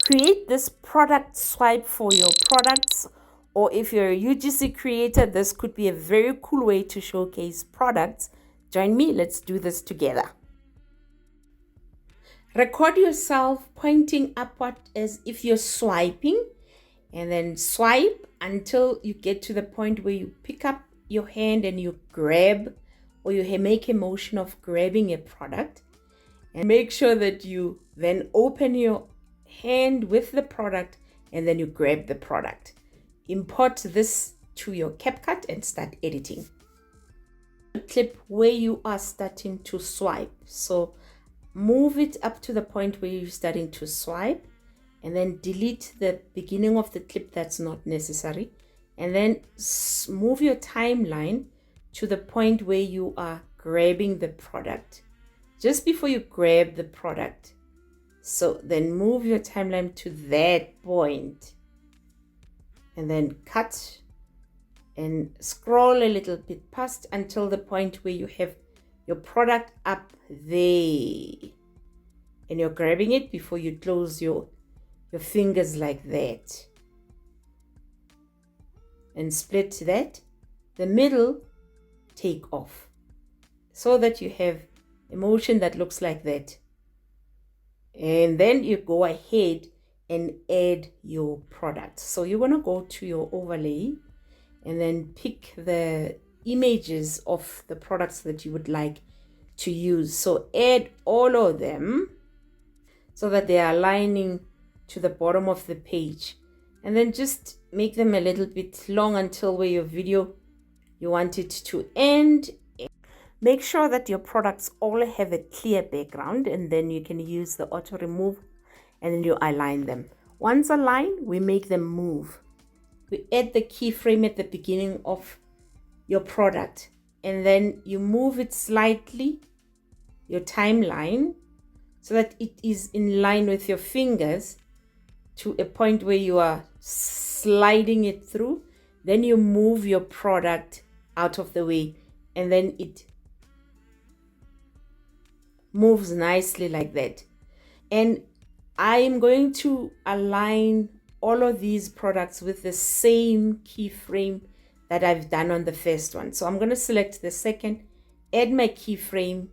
Create this product swipe for your products, or if you're a UGC creator, this could be a very cool way to showcase products. Join me, let's do this together. Record yourself pointing upward as if you're swiping, and then swipe until you get to the point where you pick up your hand and you grab, or you make a motion of grabbing a product. And make sure that you then open your hand with the product and then you grab the product. Import this to your Capcut and start editing. Clip where you are starting to swipe. So move it up to the point where you're starting to swipe, and then delete the beginning of the clip that's not necessary. And then move your timeline to the point where you are grabbing the product, just before you grab the product. So then move your timeline to that point, and then cut and scroll a little bit past until the point where you have your product up there, and you're grabbing it before you close your fingers like that, and split that. The middle take off so that you have a motion that looks like that. And then you go ahead and add your product. So you want to go to your overlay and then pick the images of the products that you would like to use. So add all of them so that they are aligning to the bottom of the page, and then just make them a little bit long until where your video you want it to end. Make sure that your products all have a clear background, and then you can use the auto remove and then you align them. Once aligned, we make them move. We add the keyframe at the beginning of your product, and then you move it slightly, your timeline, so that it is in line with your fingers to a point where you are sliding it through. Then you move your product out of the way, and then it moves nicely like that. And I'm going to align all of these products with the same keyframe that I've done on the first one. So I'm going to select the second, add my keyframe,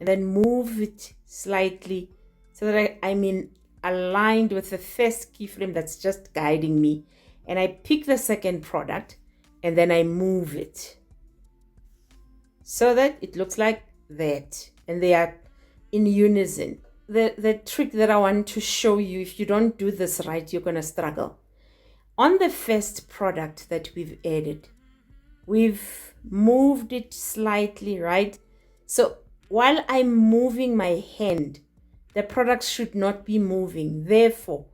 and then move it slightly so that I'm aligned with the first keyframe that's just guiding me. And I pick the second product and then I move it so that it looks like that, and they are in unison. The trick that I want to show you, if you don't do this right, you're going to struggle. On the first product that we've added, we've moved it slightly, right? So while I'm moving my hand, the product should not be moving. Therefore,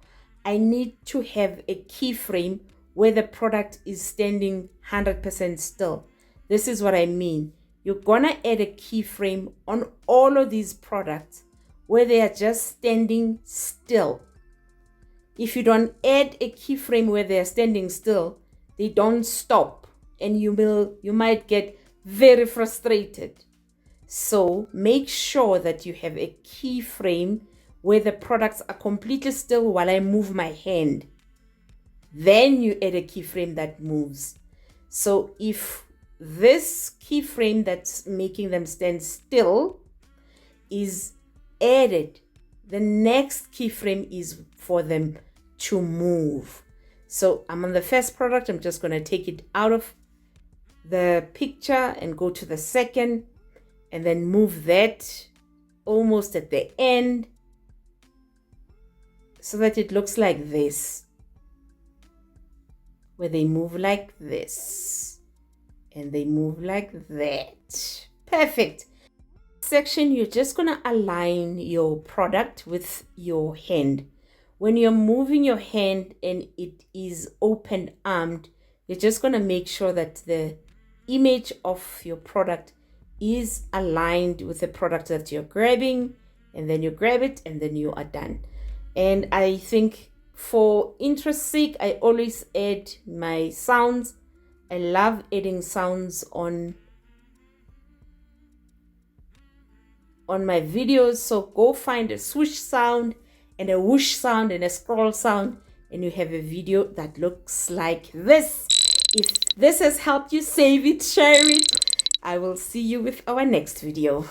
I need to have a keyframe where the product is standing 100% still. This is what I mean. You're gonna add a keyframe on all of these products where they are just standing still. If you don't add a keyframe where they are standing still, they don't stop, and you might get very frustrated. So make sure that you have a keyframe where the products are completely still while I move my hand. Then you add a keyframe that moves. So if this keyframe that's making them stand still is added, the next keyframe is for them to move. So I'm on the first product. I'm just going to take it out of the picture and go to the second, and then move that almost at the end so that it looks like this, where they move like this and they move like that. Perfect. Section, you're just going to align your product with your hand. When you're moving your hand and it is open armed, you're just going to make sure that the image of your product is aligned with the product that you're grabbing, and then you grab it and then you are done. And I think for interest's sake, I always add my sounds. I love adding sounds on my videos. So go find a swoosh sound and a whoosh sound and a scroll sound, and you have a video that looks like this. If this has helped you, save it, share it. I will see you with our next video.